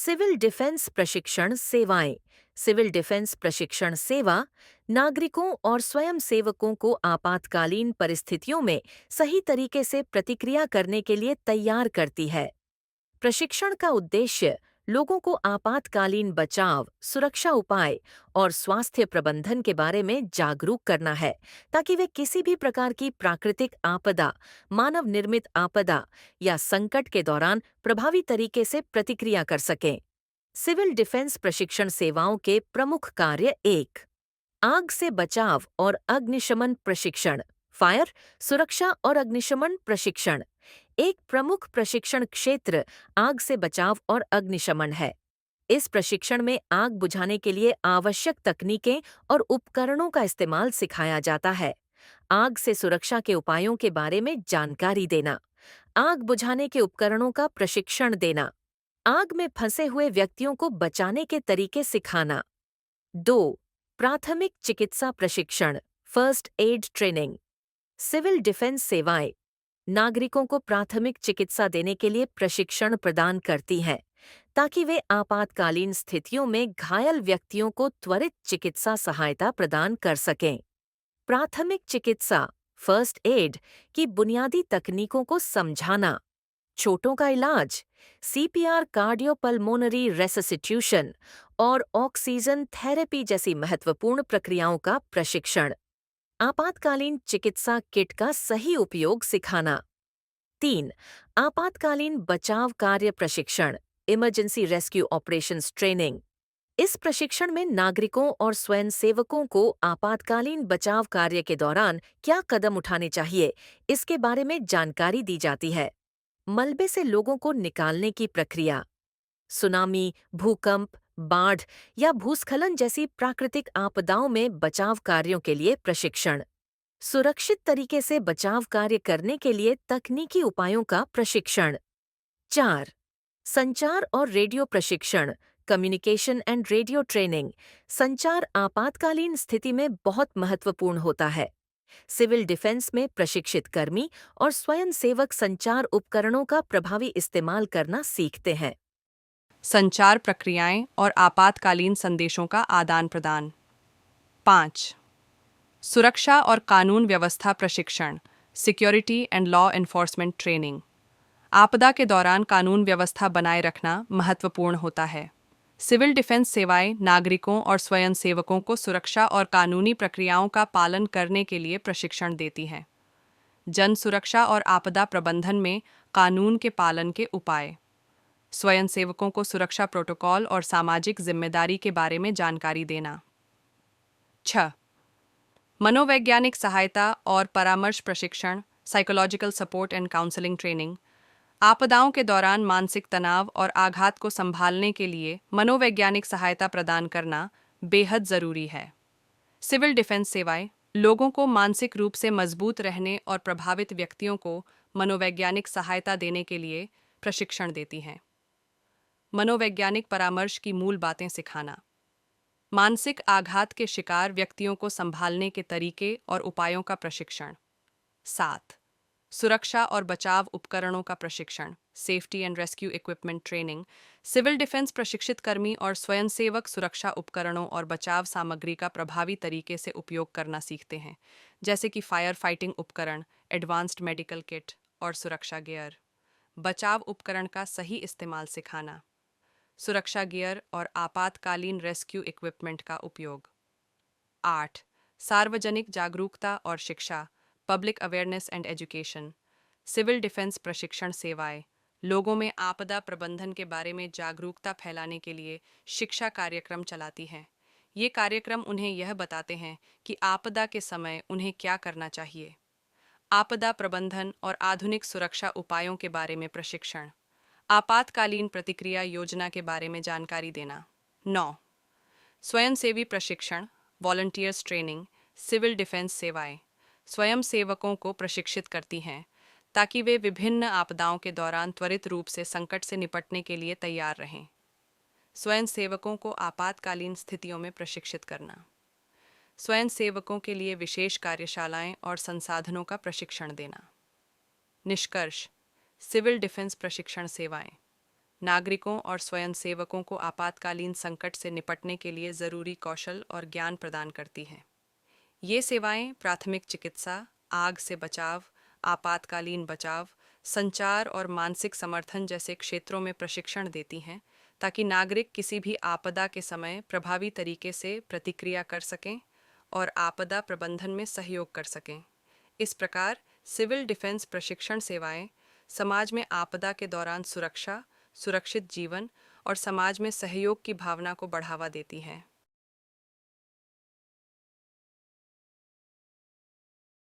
Civil defence प्रशिक्षण सेवाएं। Civil defence प्रशिक्षण सेवा नागरिकों और स्वयंसेवकों को आपातकालीन परिस्थितियों में सही तरीके से प्रतिक्रिया करने के लिए तैयार करती है। प्रशिक्षण का उद्देश्य लोगों को आपातकालीन बचाव, सुरक्षा उपाय और स्वास्थ्य प्रबंधन के बारे में जागरूक करना है, ताकि वे किसी भी प्रकार की प्राकृतिक आपदा, मानव निर्मित आपदा या संकट के दौरान प्रभावी तरीके से प्रतिक्रिया कर सकें। सिविल डिफेंस प्रशिक्षण सेवाओं के प्रमुख कार्य एक, आग से बचाव और अग्निशमन प्रशिक्षण, फायर, सुरक्षा और अग्निशमन प्रशिक्षण। एक प्रमुख प्रशिक्षण क्षेत्र आग से बचाव और अग्निशमन है। इस प्रशिक्षण में आग बुझाने के लिए आवश्यक तकनीकें और उपकरणों का इस्तेमाल सिखाया जाता है। आग से सुरक्षा के उपायों के बारे में जानकारी देना, आग बुझाने के उपकरणों का प्रशिक्षण देना, आग में फंसे हुए व्यक्तियों को बचाने के तरीके सिखाना। 2. प्राथमिक चिकित्सा प्रशिक्षण, first aid training. Civil defence सेवाएं नागरिकों को प्राथमिक चिकित्सा देने के लिए प्रशिक्षण प्रदान करती हैं, ताकि वे आपातकालीन स्थितियों में घायल व्यक्तियों को त्वरित चिकित्सा सहायता प्रदान कर सकें। प्राथमिक चिकित्सा, फर्स्ट एड की बुनियादी तकनीकों को समझाना, चोटों का इलाज, सीपीआर, कार्डियोपल्मोनरी रेससिट्यूशन और ऑक्सीजन थेरेपी जैसी महत्वपूर्ण प्रक्रियाओं का प्रशिक्षण। आपातकालीन चिकित्सा किट का सही उपयोग सिखाना। 3. आपातकालीन बचाव कार्य प्रशिक्षण, इमरजेंसी रेस्क्यू ऑपरेशंस ट्रेनिंग। इस प्रशिक्षण में नागरिकों और स्वयंसेवकों को आपातकालीन बचाव कार्य के दौरान क्या कदम उठाने चाहिए, इसके बारे में जानकारी दी जाती है। मलबे से लोगों को निकालने की प्रक्रिया, सुनामी, भूकंप, बाढ़ या भूस्खलन जैसी प्राकृतिक आपदाओं में बचाव कार्यों के लिए प्रशिक्षण, सुरक्षित तरीके से बचाव कार्य करने के लिए तकनीकी उपायों का प्रशिक्षण। 4. संचार और रेडियो प्रशिक्षण, कम्युनिकेशन एंड रेडियो ट्रेनिंग। संचार आपातकालीन स्थिति में बहुत महत्वपूर्ण होता है। सिविल डिफेंस में प्रशिक्षित कर्मी और स्वयंसेवक संचार उपकरणों का प्रभावी इस्तेमाल करना सीखते हैं। संचार प्रक्रियाएं और आपातकालीन संदेशों का आदान प्रदान। 5. सुरक्षा और कानून व्यवस्था प्रशिक्षण, security and law enforcement training. आपदा के दौरान कानून व्यवस्था बनाए रखना महत्वपूर्ण होता है। सिविल डिफेंस सेवाएं नागरिकों और स्वयंसेवकों को सुरक्षा और कानूनी प्रक्रियाओं का पालन करने के लिए प्रशिक्षण देती हैं। जन सुरक्षा और आपदा प्रबंधन में कानून के पालन के उपाय, स्वयंसेवकों को सुरक्षा प्रोटोकॉल और सामाजिक जिम्मेदारी के बारे में जानकारी देना। 6. मनोवैज्ञानिक सहायता और परामर्श प्रशिक्षण, psychological support and counselling training. आपदाओं के दौरान मानसिक तनाव और आघात को संभालने के लिए मनोवैज्ञानिक सहायता प्रदान करना बेहद ज़रूरी है। सिविल डिफेंस सेवाएं लोगों को मानसिक रूप से मजबूत रहने और प्रभावित व्यक्तियों को मनोवैज्ञानिक सहायता देने के लिए प्रशिक्षण देती हैं। मनोवैज्ञानिक परामर्श की मूल बातें सिखाना, मानसिक आघात के शिकार व्यक्तियों को संभालने के तरीके और उपायों का प्रशिक्षण। 7. सुरक्षा और बचाव उपकरणों का प्रशिक्षण, safety and rescue equipment training. Civil defence प्रशिक्षित कर्मी और स्वयंसेवक सुरक्षा उपकरणों और बचाव सामग्री का प्रभावी तरीके से उपयोग करना सीखते हैं, जैसे कि फायर फाइटिंग उपकरण, एडवांस्ड मेडिकल किट और सुरक्षा गियर। बचाव उपकरण का सही इस्तेमाल सिखाना, सुरक्षा गियर और आपातकालीन रेस्क्यू इक्विपमेंट का उपयोग। 8. सार्वजनिक जागरूकता और शिक्षा, public awareness and education. Civil defence प्रशिक्षण सेवाएं लोगों में आपदा प्रबंधन के बारे में जागरूकता फैलाने के लिए शिक्षा कार्यक्रम चलाती हैं। ये कार्यक्रम उन्हें यह बताते हैं कि आपदा के समय उन्हें क्या करना चाहिए। आपदा प्रबंधन और आधुनिक सुरक्षा उपायों के बारे में प्रशिक्षण, आपातकालीन प्रतिक्रिया योजना के बारे में जानकारी देना। 9. स्वयंसेवी प्रशिक्षण, वॉलंटियर्स ट्रेनिंग। सिविल डिफेंस सेवाएं स्वयंसेवकों को प्रशिक्षित करती हैं, ताकि वे विभिन्न आपदाओं के दौरान त्वरित रूप से संकट से निपटने के लिए तैयार रहें। स्वयंसेवकों को आपातकालीन स्थितियों में प्रशिक्षित करना, स्वयंसेवकों के लिए विशेष कार्यशालाएं और संसाधनों का प्रशिक्षण देना। निष्कर्ष, सिविल डिफेंस प्रशिक्षण सेवाएं नागरिकों और स्वयंसेवकों को आपातकालीन संकट से निपटने के लिए ज़रूरी कौशल और ज्ञान प्रदान करती हैं। ये सेवाएं प्राथमिक चिकित्सा, आग से बचाव, आपातकालीन बचाव, संचार और मानसिक समर्थन जैसे क्षेत्रों में प्रशिक्षण देती हैं, ताकि नागरिक किसी भी आपदा के समय प्रभावी तरीके से प्रतिक्रिया कर सकें और आपदा प्रबंधन में सहयोग कर सकें। इस प्रकार सिविल डिफेंस प्रशिक्षण सेवाएं समाज में आपदा के दौरान सुरक्षा, सुरक्षित जीवन और समाज में सहयोग की भावना को बढ़ावा देती हैं।